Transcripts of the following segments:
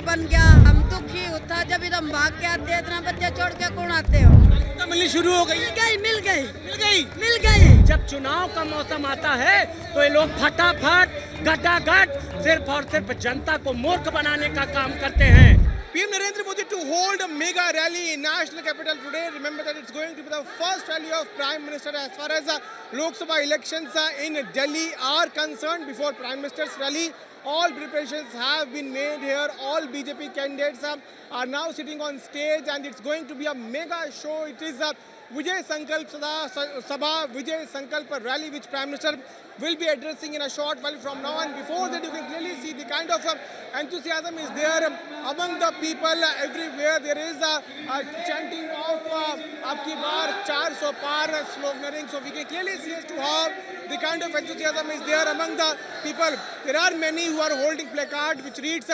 बन गया। हम दुखी होता जब हम भाग के आते, इतना बच्चे छोड़ के कौन आते हो। तो मिलनी शुरू हो गई। मिल गई। जब चुनाव का मौसम आता है तो ये लोग फटाफट गटागट सिर्फ और सिर्फ जनता को मूर्ख बनाने का काम करते हैं। PM Narendra Modi to hold a mega rally in national capital today. Remember that it's going to be the first rally of Prime Minister as far as Lok Sabha elections in Delhi are concerned. Before Prime Minister's rally, all preparations have been made here. All BJP candidates are now sitting on stage and it's going to be a mega show. It is Vijay Sankalp Sabha, Vijay Sankalp rally which Prime Minister will be addressing in a short while from now. And before that, you can clearly see the kind of enthusiasm is there among the people everywhere. There is a chanting of "Abki baar 400 par" sloganeering. So we can clearly see as to how the kind of enthusiasm is there among the people. There are many who are holding placard which reads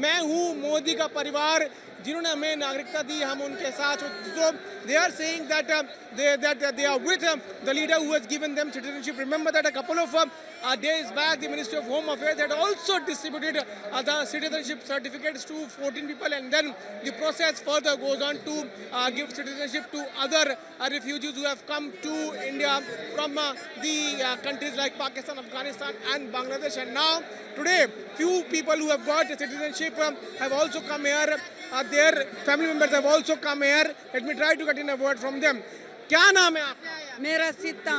"मैं हूँ मोदी का परिवार, जिन्होंने हमें नागरिकता दी, हम उनके साथ." So they are saying that they are with the leader who has given them citizenship. Remember that a couple of days back, the Ministry of Home Affairs had also distributed the citizenship certificates to 14 people, and then the process further goes on to give citizenship to other refugees who have come to India from the countries like Pakistan, Afghanistan and Bangladesh. And now today, few people who have got citizenship have also come here. Their family members have also come here. Let me try to get in a word from them. क्या नाम है आपका? मेरा सीता।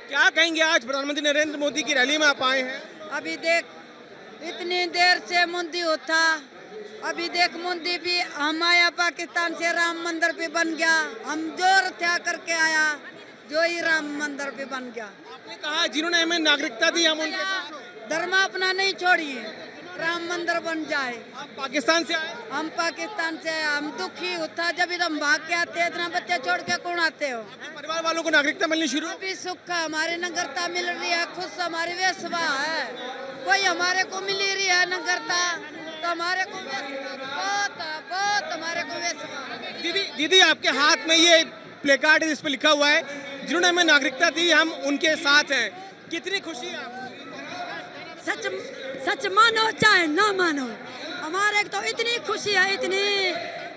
क्या कहेंगे आज प्रधानमंत्री नरेंद्र मोदी की रैली में आप आए हैं? अभी देख, इतनी देर से मोदी होता, अभी देख मोदी भी हम आया पाकिस्तान से, राम मंदिर पे बन गया। हम जोर हत्या करके आया, जो ही राम मंदिर पे बन गया। आपने कहा जिन्होंने हमें नागरिकता दी हम उनके साथ। धर्म अपना नहीं छोड़िए, राम मंदिर बन जाए। आप पाकिस्तान से आए? हम पाकिस्तान से आए। हम दुखी होता जब हम भाग के आते, इतना बच्चे छोड़ के कौन आते हो। परिवार वालों को नागरिकता मिलनी शुरू? अभी सुख हमारी नागरिकता मिल रही है, खुश हमारी वेसवा है। कोई हमारे को मिल रही है नागरिकता तो हमारे को बहुत हमारे को वेसवा। दीदी आपके हाथ में ये प्लेकार्ड है जिस पे लिखा हुआ है जिन्होंने हमें नागरिकता दी हम उनके साथ हैं, कितनी खुशी है आपको? सच मानो चाहे ना मानो, हमारे तो इतनी खुशी है, इतनी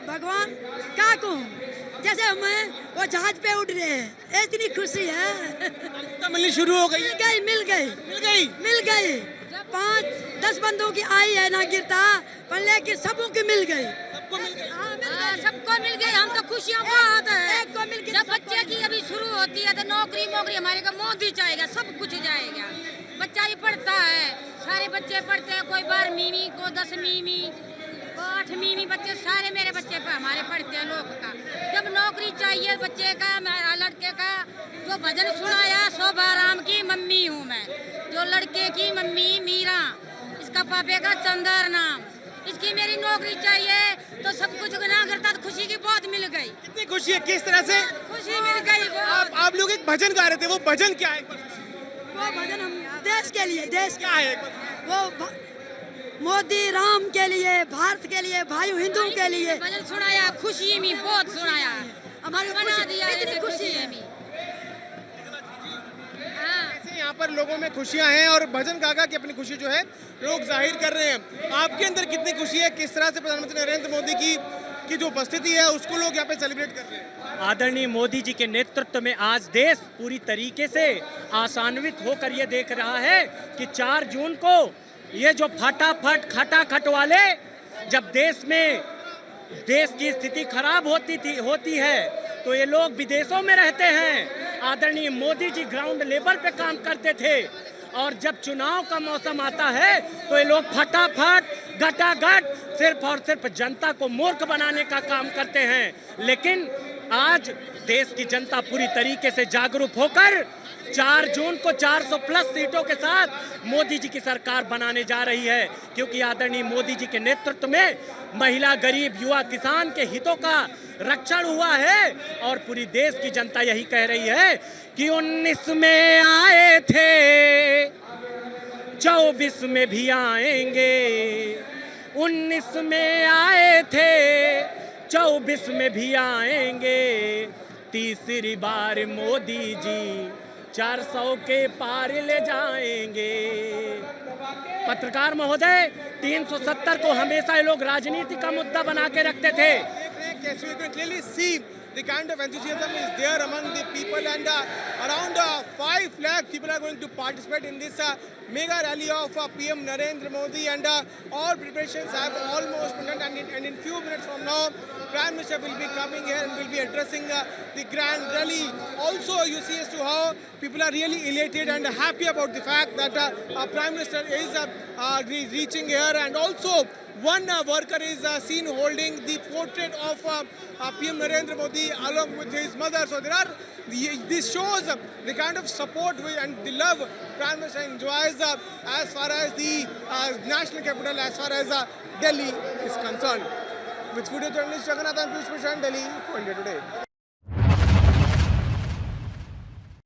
भगवान क्या कहूँ, जैसे हमें वो जहाज पे उड़ रहे हैं, इतनी खुशी है। तो मिलनी शुरू हो गई? मिल गई। 5-10 बंदों की आई है नागरिकता, पर लेकिन सबों की मिल गई। सबको मिल गई। हम तो खुशियों बहुत है। जब बच्चे की अभी शुरू होती है तो नौकरी हमारे को मोदी चाहेगा, सब कुछ जाएगा। बच्चा ही पढ़ता है, सारे बच्चे पढ़ते हैं, कोई 12वीं को 10वीं को 8वीं बच्चे सारे मेरे बच्चे पर हमारे पढ़ते हैं लोग का। जब नौकरी चाहिए बच्चे का, मेरा लड़के का, जो भजन सुनाया शोभा राम की मम्मी हूँ मैं, जो लड़के की मम्मी मीरा, इसका पापे का चंदर नाम, इसकी मेरी नौकरी चाहिए तो सब कुछ गुनाह करता तो खुशी की बहुत मिल गई। कितनी खुशी है, किस तरह से खुशी मिल गई। आप लोग एक भजन गा रहे थे, वो भजन क्या है? वो भजन हम देश के लिए, देश क्या है वो मोदी राम के लिए, भारत के लिए, भाई हिंदुओं के लिए भजन सुनाया, खुशी में बहुत सुनाया, हमारी बना दिया, इतनी खुशी है। यहाँ पर लोगों में खुशियाँ हैं और भजन गा की अपनी खुशी जो है लोग जाहिर कर रहे हैं। आपके अंदर कितनी खुशी है, किस तरह से प्रधानमंत्री नरेंद्र मोदी की जो उपस्थिति है उसको लोग यहाँ पे सेलिब्रेट कर रहे हैं? आदरणीय मोदी जी के नेतृत्व में आज देश पूरी तरीके से आशान्वित होकर ये देख रहा है कि 4 जून को ये जो फटाफट खटाखट वाले, जब देश की स्थिति खराब होती है तो ये लोग विदेशों में रहते हैं। आदरणीय मोदी जी ग्राउंड लेवल पे काम करते थे और जब चुनाव का मौसम आता है तो ये लोग फटाफट गटागट सिर्फ और सिर्फ जनता को मूर्ख बनाने का काम करते हैं। लेकिन आज देश की जनता पूरी तरीके से जागरूक होकर 4 जून को 400 प्लस सीटों के साथ मोदी जी की सरकार बनाने जा रही है, क्योंकि आदरणीय मोदी जी के नेतृत्व में महिला, गरीब, युवा, किसान के हितों का रक्षण हुआ है। और पूरी देश की जनता यही कह रही है कि 19 में आए थे 24 में भी आएंगे, 19 में आए थे 24 में भी आएंगे, तीसरी बार मोदी जी 400 के पार ले जाएंगे। पत्रकार महोदय, 370 को हमेशा ये लोग राजनीति का मुद्दा बना के रखते थे। Yes, you can clearly see the kind of enthusiasm is there among the people, and around 5 lakh people are going to participate in this mega rally of PM Narendra Modi, and all preparations have almost been done, and in few minutes from now Prime Minister will be coming here and will be addressing the grand rally. Also, you see as to how people are really elated and happy about the fact that Prime Minister is reaching here, and also one worker is seen holding the portrait of PM Narendra Modi along with his mother. So this shows the kind of support and the love Prime Minister enjoys as far as the national capital, as far as Delhi is concerned. With video journalist Jagannath and Piyush Mishra in Delhi for India Today.